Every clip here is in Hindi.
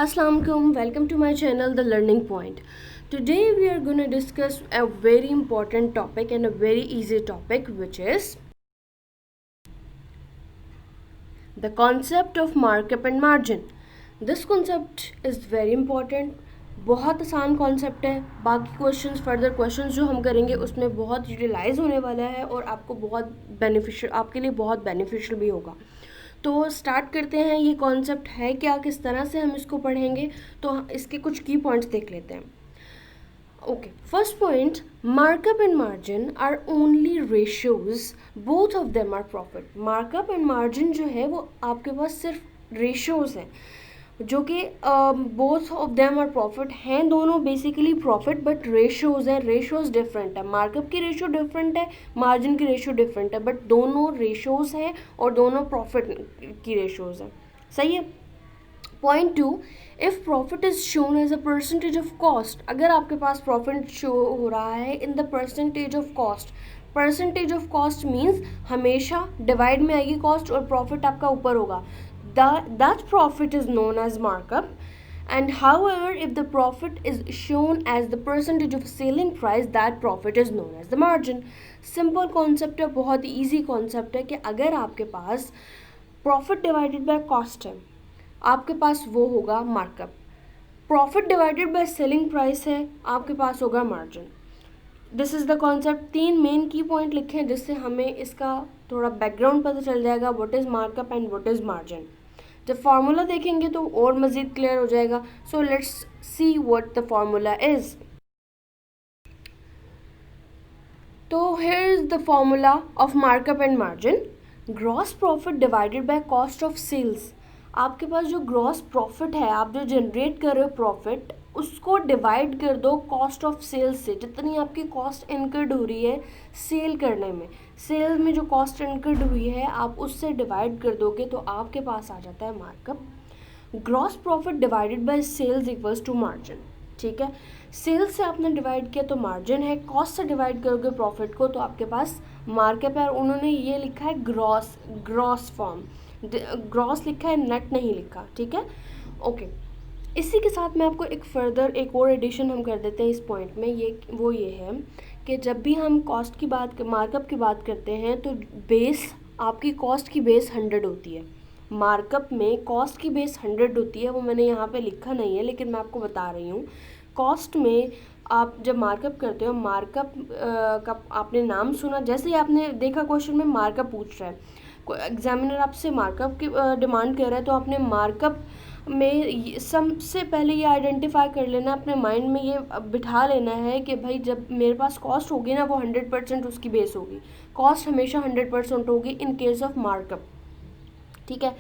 Assalamualaikum, welcome to my channel The Learning Point. Today we are going to discuss a very important topic and a very easy topic, which is the concept of markup and margin. This concept is very important. बहुत आसान कॉन्सेप्ट है. बाकी क्वेश्चंस फर्दर क्वेश्चंस जो हम करेंगे उसमें बहुत यूटिलाइज होने वाला है और आपको बहुत बेनिफिशियल, आपके लिए बहुत बेनिफिशियल भी होगा. तो स्टार्ट करते हैं. ये कॉन्सेप्ट है क्या, किस तरह से हम इसको पढ़ेंगे, तो इसके कुछ की पॉइंट्स देख लेते हैं. Okay, first point, markup and margin are only ratios, both of them are profit. Markup and margin जो है वो आपके पास सिर्फ रेशियोज हैं, जो कि both of them are profit हैं. दोनों बेसिकली प्रॉफिट बट रेशियोज हैं. रेशियोज डिफरेंट है. मार्कअप की रेशियो डिफरेंट है, मार्जिन की रेशियो डिफरेंट है, बट दोनों रेशियोज हैं और दोनों प्रॉफिट की रेशियोज हैं. सही है. Point 2, if profit is shown as a percentage of cost. अगर आपके पास प्रॉफिट शो हो रहा है in the percentage of cost, percentage of cost means हमेशा डिवाइड में आएगी कॉस्ट और प्रॉफिट आपका ऊपर होगा. That profit is known as markup. And however, if the profit is shown as the percentage of selling price, that profit is known as the margin. Simple concept है, बहुत easy concept है कि अगर आपके पास profit divided by cost है, आपके पास वो होगा markup. Profit divided by selling price है, आपके पास होगा margin. This is the concept. 3 main की पॉइंट लिखे हैं जिससे हमें इसका थोड़ा बैकग्राउंड पता चल जाएगा, what is markup and what is margin. जब फार्मूला देखेंगे तो और मज़ीद क्लियर हो जाएगा. So let's see what the formula is. तो here is the formula of markup and margin. Gross profit divided by cost of sales. आपके पास जो ग्रॉस प्रॉफिट है, आप जो जनरेट कर रहे हो प्रॉफिट, उसको डिवाइड कर दो कॉस्ट ऑफ सेल्स से. जितनी आपकी कॉस्ट इनकर्ड हो रही है सेल करने में, सेल में जो कॉस्ट इनकर्ड हुई है आप उससे डिवाइड कर दोगे तो आपके पास आ जाता है markup. Gross profit divided by sales equals to margin. ठीक है, सेल्स से आपने डिवाइड किया तो मार्जिन है, कॉस्ट से डिवाइड करोगे प्रॉफिट को तो आपके पास मार्कअप है. और उन्होंने ये लिखा है ग्रॉस फॉर्म, ग्रॉस लिखा है, नेट नहीं लिखा. ठीक है, ओके. इसी के साथ मैं आपको एक और एडिशन हम कर देते हैं इस पॉइंट में. ये है कि जब भी हम कॉस्ट की बात, मार्कअप की बात करते हैं तो बेस, आपकी कॉस्ट की बेस 100 होती है. मार्कअप में कॉस्ट की बेस 100 होती है. वो मैंने यहाँ पे लिखा नहीं है लेकिन मैं आपको बता रही हूँ. कॉस्ट में आप जब मार्कअप करते हो, मार्कअप का आपने नाम सुना, जैसे ही आपने देखा क्वेश्चन में मार्कअप पूछ रहा है, एग्जामिनर आपसे मार्कअप की डिमांड कर रहा है, तो आपने मार्कअप में सबसे पहले ये आइडेंटिफाई कर लेना, अपने माइंड में ये बिठा लेना है कि भाई जब मेरे पास कॉस्ट होगी ना वो 100% उसकी बेस होगी. कॉस्ट हमेशा 100% होगी इन केस ऑफ मार्कअप. ठीक है,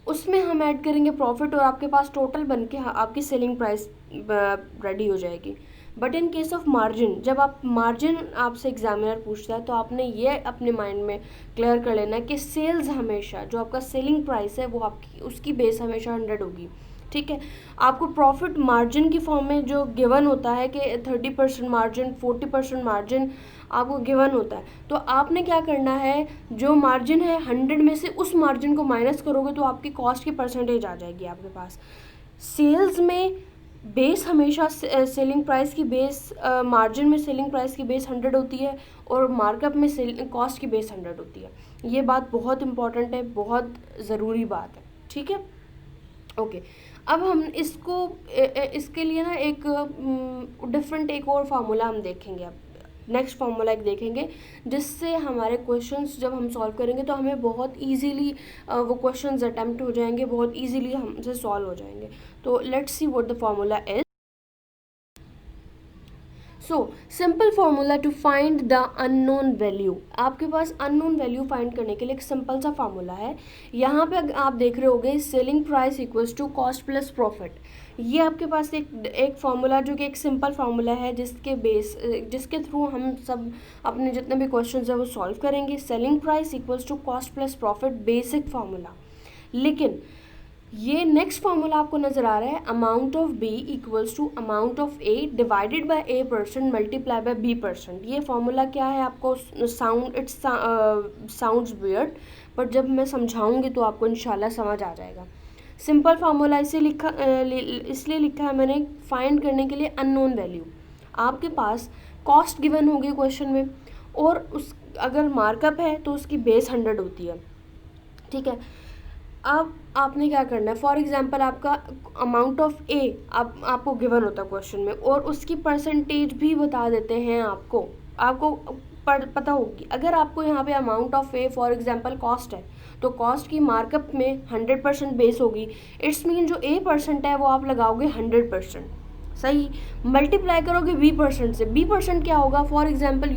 उसमें हम ऐड करेंगे प्रॉफिट और आपके पास टोटल बन के आपकी सेलिंग प्राइस रेडी हो जाएगी. But in case of margin, जब आप मार्जिन आपसे एग्जामिनर पूछता है तो आपने ये अपने माइंड में क्लियर कर लेना है कि सेल्स हमेशा, जो आपका सेलिंग प्राइस है वो आपकी, उसकी बेस हमेशा 100 होगी. ठीक है, आपको प्रॉफिट मार्जिन की फॉर्म में जो गिवन होता है कि 30% मार्जिन, 40% मार्जिन आपको गिवन होता है. तो आपने क्या करना है, जो मार्जिन है 100 में से उस मार्जिन को माइनस करोगे तो आपकी कॉस्ट की परसेंटेज आ जाएगी आपके पास. सेल्स में बेस हमेशा सेलिंग प्राइस की बेस, मार्जिन में सेलिंग प्राइस की बेस 100 होती है और मार्कअप में कॉस्ट की बेस 100 होती है. ये बात बहुत इंपॉर्टेंट है, बहुत ज़रूरी बात है. ठीक है, ओके. अब हम इसके लिए ना एक डिफरेंट एक और फार्मूला हम देखेंगे. अब नेक्स्ट फार्मूला एक देखेंगे जिससे हमारे क्वेश्चंस जब हम सॉल्व करेंगे तो हमें बहुत इजीली वो क्वेश्चंस अटेम्प्ट हो जाएंगे, बहुत इजीली हमसे सॉल्व हो जाएंगे. तो let's see what the formula is. So simple formula to find the unknown value. आपके पास अननोन वैल्यू फाइंड करने के लिए एक सिंपल सा फार्मूला है. यहाँ पे आप देख रहे होगे selling price equals to cost plus profit. ये आपके पास एक फार्मूला जो कि एक सिंपल फार्मूला है जिसके थ्रू हम सब अपने जितने भी क्वेश्चन है वो सॉल्व करेंगे. Selling price equals to cost plus profit, basic formula. लेकिन ये नेक्स्ट फार्मूला आपको नज़र आ रहा है, amount of B equals to amount of A divided by A percent multiply by B percent. ये फार्मूला क्या है, आपको साउंड्स वियर्ड, बट जब मैं समझाऊंगी तो आपको इंशाल्लाह समझ आ जाएगा. सिंपल फार्मूला इसलिए लिखा है मैंने, फाइंड करने के लिए अननोन वैल्यू। आपके पास कॉस्ट गिवन होगी क्वेश्चन में, और उस अगर मार्कअप है तो उसकी बेस 100 होती है, ठीक है। अब आपने क्या करना है, फॉर एग्जांपल आपका अमाउंट ऑफ ए आपको गिवन होता है क्वेश्चन में, और उसकी परसेंटेज भी बता देते हैं आपको पता होगी। अगर आपको यहाँ पे amount of A for example cost है, तो कॉस्ट की मार्कअप में 100% बेस होगी। इट्स मीन जो A% है वो आप लगाओगे 100%, सही। मल्टीप्लाई करोगे B% से। B% क्या होगा, for example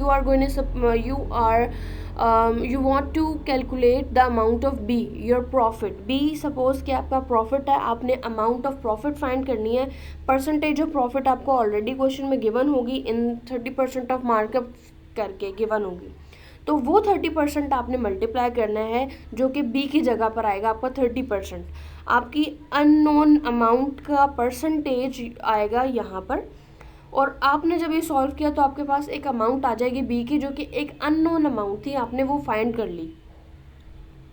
you want to calculate the amount of B, your profit। B suppose कि आपका प्रॉफिट है, आपने अमाउंट ऑफ प्रॉफिट फाइंड करनी है। परसेंटेज ऑफ प्रॉफिट आपको ऑलरेडी क्वेश्चन में गिवन होगी, इन 30% ऑफ मार्कअप करके गिवन होगी। तो वो 30% आपने मल्टीप्लाई करना है, जो कि B की जगह पर आएगा आपका 30%। आपकी अननोन अमाउंट का परसेंटेज आएगा यहाँ पर, और आपने जब ये सॉल्व किया तो आपके पास एक अमाउंट आ जाएगी B की, जो कि एक अननोन अमाउंट थी, आपने वो फाइंड कर ली।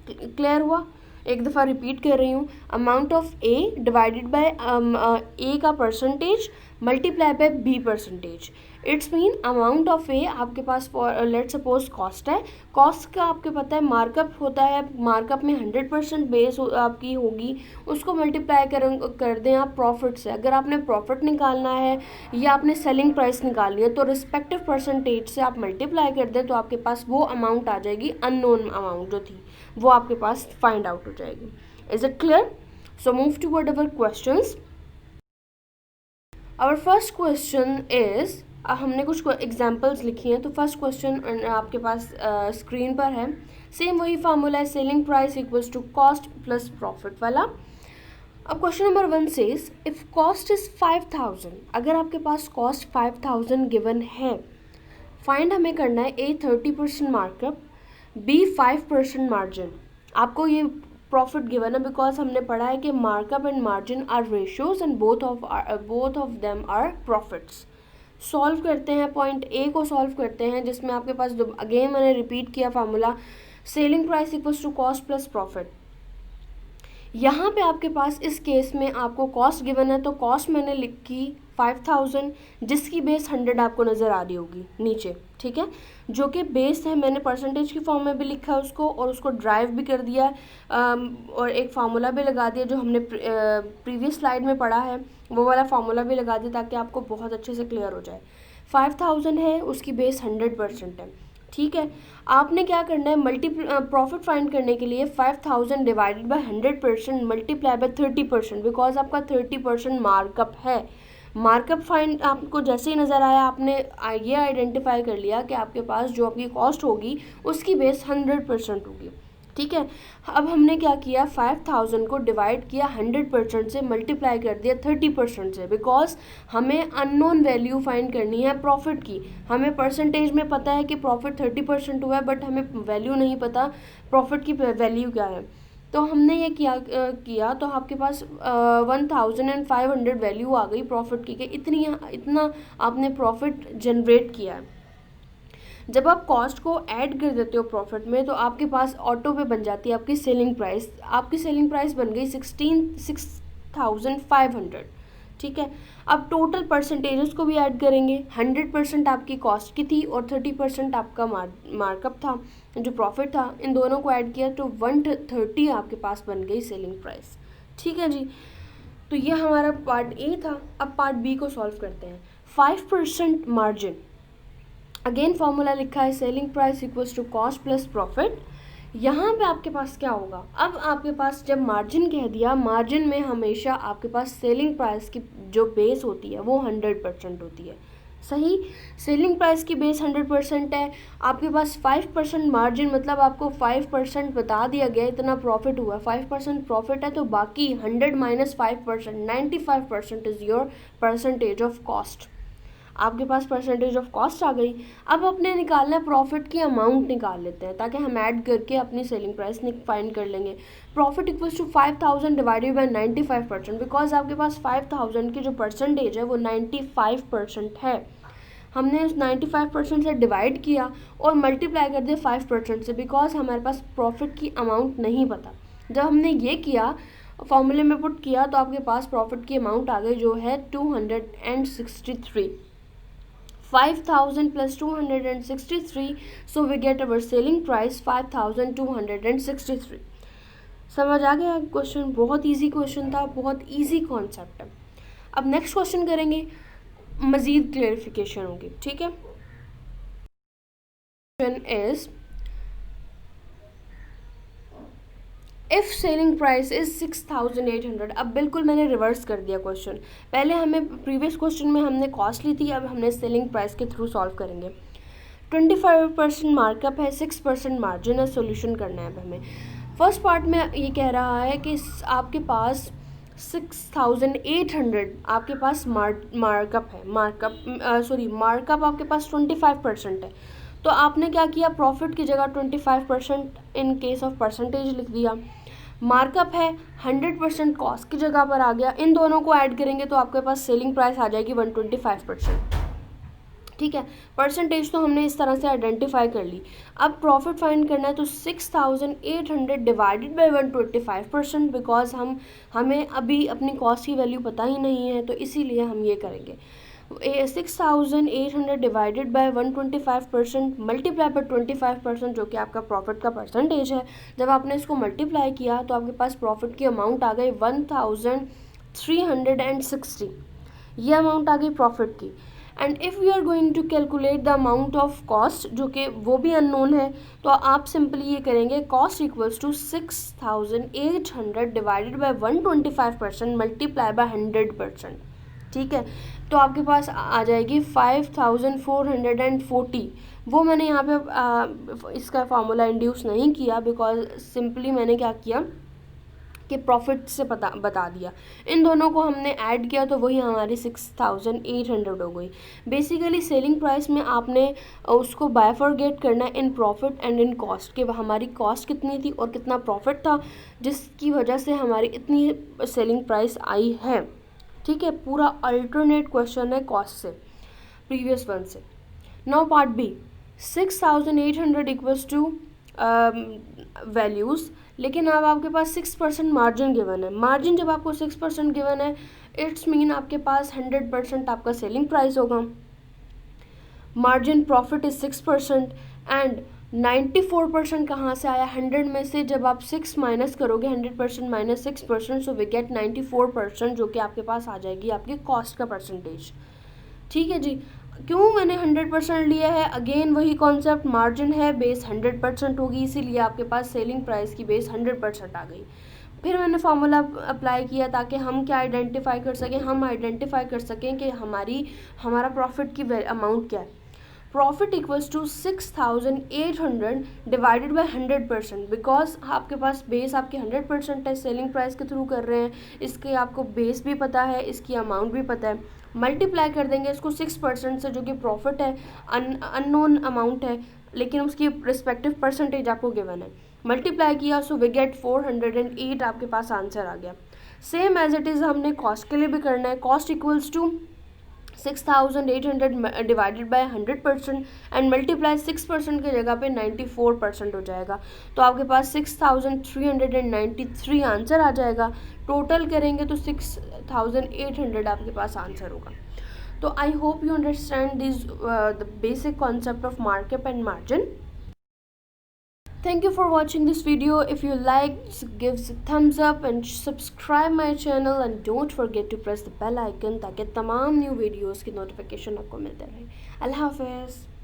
क्लियर हुआ? एक दफ़ा रिपीट कर रही हूँ, amount of A divided by A का percentage multiply by B percentage. It's mean amount of A आपके पास लेट सपोज कॉस्ट है, कॉस्ट का आपके पता है मार्कअप होता है, मार्कअप में 100% बेस आपकी होगी, उसको मल्टीप्लाई कर दें आप प्रॉफिट से। अगर आपने प्रॉफिट निकालना है या आपने सेलिंग प्राइस निकालनी है, तो रिस्पेक्टिव परसेंटेज से आप मल्टीप्लाई कर दें, तो आपके पास वो अमाउंट आ जाएगी, अननोन अमाउंट जो थी वो आपके पास फाइंड आउट हो जाएगी। Is it clear? So move toward our questions. Our first question is, हमने कुछ एग्जांपल्स लिखी हैं। तो फर्स्ट क्वेश्चन आपके पास स्क्रीन पर है, सेम वही फार्मूला है, selling price equals to cost plus profit वाला। अब question number 1 says if cost is 5000, अगर आपके पास कॉस्ट 5000 गिवन है, फाइंड हमें करना है A 30% मार्कअप, B 5% मार्जिन। आपको ये प्रॉफिट गिवन है बिकॉज हमने पढ़ा है कि markup and margin are ratios and both of them are profits. Solve करते हैं, पॉइंट ए को सॉल्व करते हैं, जिसमें आपके पास अगेन मैंने रिपीट किया formula, selling price equals to cost plus profit. यहाँ पे आपके पास इस केस में आपको कॉस्ट गिवन है, तो कॉस्ट मैंने लिखी 5000, जिसकी बेस 100 आपको नज़र आ रही होगी नीचे, ठीक है, जो कि बेस है। मैंने परसेंटेज की फॉर्म में भी लिखा है उसको, और उसको ड्राइव भी कर दिया, और एक फार्मूला भी लगा दिया जो हमने प्रीवियस स्लाइड में पढ़ा है, वो वाला फार्मूला भी लगा दिया ताकि आपको बहुत अच्छे से क्लियर हो जाए। 5000 है, उसकी बेस 100% है, ठीक है। आपने क्या करना है, प्रॉफिट फाइंड करने के लिए 5000 divided by 100% multiply by 30%, because आपका 30% मार्कअप है। मार्कअप फाइंड आपको जैसे ही नज़र आया, आपने ये आइडेंटिफाई कर लिया कि आपके पास जो आपकी कॉस्ट होगी उसकी बेस 100% होगी, ठीक है। अब हमने क्या किया, 5000 को डिवाइड किया 100% से, मल्टीप्लाई कर दिया 30% से, बिकॉज हमें अननोन वैल्यू फाइंड करनी है प्रॉफिट की। हमें परसेंटेज में पता है कि प्रॉफिट 30% हुआ है, बट हमें वैल्यू नहीं पता प्रॉफिट की वैल्यू क्या है। तो हमने ये किया तो आपके पास 1500 वैल्यू आ गई प्रॉफिट की, कि इतना आपने प्रॉफिट जनरेट किया है। जब आप कॉस्ट को ऐड कर देते हो प्रॉफिट में, तो आपके पास ऑटो पे बन जाती है आपकी सेलिंग प्राइस। आपकी सेलिंग प्राइस बन गई 6500, ठीक है। अब टोटल परसेंटेजेस को भी ऐड करेंगे, 100% आपकी कॉस्ट की थी और 30% आपका मार्कअप था, जो प्रॉफिट था, इन दोनों को ऐड किया तो 130 आपके पास बन गई सेलिंग प्राइस, ठीक है जी। तो ये हमारा पार्ट ए था। अब पार्ट बी को सॉल्व करते हैं। 5% मार्जिन, अगेन फॉर्मूला लिखा है, selling price equals to cost plus profit. यहाँ पे आपके पास क्या होगा, अब आपके पास जब मार्जिन कह दिया, मार्जिन में हमेशा आपके पास सेलिंग प्राइस की जो बेस होती है वो 100% होती है, सही। सेलिंग प्राइस की बेस 100% है, आपके पास 5% मार्जिन, मतलब आपको 5% बता दिया गया इतना प्रॉफिट हुआ, 5% प्रॉफिट है, तो बाकी 100 minus 5%, 95% is your percentage of cost. आपके पास परसेंटेज ऑफ कॉस्ट आ गई। अब अपने निकालना है प्रॉफिट की अमाउंट निकाल लेते हैं, ताकि हम ऐड करके अपनी सेलिंग प्राइस फाइंड कर लेंगे। Profit equals to 5000 divided by 95%, because आपके पास 5000 की जो परसेंटेज है वो 95% है। हमने उस 95% से डिवाइड किया और मल्टीप्लाई कर दिया 5% से, बिकॉज हमारे पास प्रॉफिट की अमाउंट नहीं पता। जब हमने ये किया फॉर्मूले में पुट किया तो आपके पास प्रॉफिट की अमाउंट आ गई जो है 263. 5,000 plus 263, so we get our selling price 5,263. समझ आ गया क्वेश्चन? बहुत इजी क्वेश्चन था, बहुत इजी कॉन्सेप्ट है. अब नेक्स्ट क्वेश्चन करेंगे, मज़ीद क्लेरिफिकेशन होगी. ठीक है. Question is if selling price is 6,800. अब बिल्कुल मैंने रिवर्स कर दिया क्वेश्चन. पहले हमें प्रीवियस क्वेश्चन में हमने कॉस्ट ली थी, अब हमने सेलिंग प्राइस के थ्रू सॉल्व करेंगे. 25% मार्कअप है, 6% मार्जिन है, सोल्यूशन करना है अब हमें. फर्स्ट पार्ट में ये कह रहा है कि आपके पास 6,800 आपके पास मार्कअप है. मार्कअप आपके पास 25% है. तो आपने क्या किया, प्रॉफिट की जगह 25% इन केस ऑफ परसेंटेज लिख दिया. मार्कअप है, 100% कॉस्ट की जगह पर आ गया. इन दोनों को ऐड करेंगे तो आपके पास सेलिंग प्राइस आ जाएगी 125%. ठीक है. परसेंटेज तो हमने इस तरह से आइडेंटिफाई कर ली. अब प्रॉफिट फाइंड करना है तो 6,800 डिवाइडेड बाई 125%, बिकॉज हमें अभी अपनी कॉस्ट की वैल्यू पता ही नहीं है, तो इसीलिए हम ये करेंगे. 6,800 डिवाइडेड बाई 125% मल्टीप्लाई बाई 25%, जो कि आपका प्रॉफिट का परसेंटेज है. जब आपने इसको मल्टीप्लाई किया तो आपके पास प्रॉफिट की अमाउंट आ गई 1,360. ये अमाउंट आ गई प्रॉफिट की. And if we are going to calculate the amount of cost, जो कि वो भी अननोन है, तो आप सिंपली ये करेंगे cost equals to 6,800 divided by 125% multiply by 100%. ठीक है. तो आपके पास आ जाएगी 5,440. वो मैंने यहाँ पे इसका फार्मूला इंड्यूस नहीं किया, बिकॉज सिंपली मैंने क्या किया कि प्रॉफिट से बता दिया. इन दोनों को हमने ऐड किया तो वही हमारी 6,800 हो गई. बेसिकली सेलिंग प्राइस में आपने उसको बायफॉर्गेट करना है in profit and in cost, कि हमारी कॉस्ट कितनी थी और कितना प्रॉफिट था, जिसकी वजह से हमारी इतनी सेलिंग प्राइस आई है. ठीक है. पूरा अल्टरनेट क्वेश्चन है कॉस्ट से, प्रीवियस वन से. Now part B, 6,800 equals to values, लेकिन अब आपके पास 6% मार्जिन गिवन है. मार्जिन जब आपको 6% गिवन है, इट्स मीन आपके पास 100% आपका सेलिंग प्राइस होगा. मार्जिन प्रॉफिट इज 6% एंड 94% कहाँ से आया, 100 में से जब आप 6 माइनस करोगे, 100% माइनस 6%, सो वी गेट 94%, जो कि आपके पास आ जाएगी आपकी कॉस्ट का परसेंटेज. ठीक है जी. क्यों मैंने 100% लिया है, अगेन वही कॉन्सेप्ट, मार्जिन है, बेस 100% होगी, इसीलिए आपके पास सेलिंग प्राइस की बेस 100% आ गई. फिर मैंने फार्मूला अप्लाई किया ताकि हम क्या आइडेंटिफाई कर सकें, हम आइडेंटिफाई कर सकें कि हमारा प्रॉफिट की अमाउंट क्या है. Profit equals to 6,800 divided by 100%, because आपके पास बेस आपकी 100% है, सेलिंग प्राइस के थ्रू कर रहे हैं, इसके आपको बेस भी पता है, इसकी अमाउंट भी पता है. मल्टीप्लाई कर देंगे इसको 6% से, जो कि प्रॉफिट है, अननोन अमाउंट है, लेकिन उसकी रिस्पेक्टिव परसेंटेज आपको गिवन है. मल्टीप्लाई किया सो वी गेट 408, आपके पास आंसर आ गया. सेम एज इट इज़ हमने कॉस्ट के लिए भी करना है. Cost equals to 6,800 divided by 100% and multiply 6% की जगह पे 94% हो जाएगा. तो आपके पास 6,393 आंसर आ जाएगा. टोटल करेंगे तो 6,800 आपके पास आंसर होगा. तो I hope you understand this the basic concept of markup and margin. Thank you for watching this video. If you liked, give a thumbs up and subscribe my channel and don't forget to press the bell icon ताकि तमाम न्यू वीडियोस की नोटिफिकेशन आपको मिलते रहे. अल्लाह हाफिज़.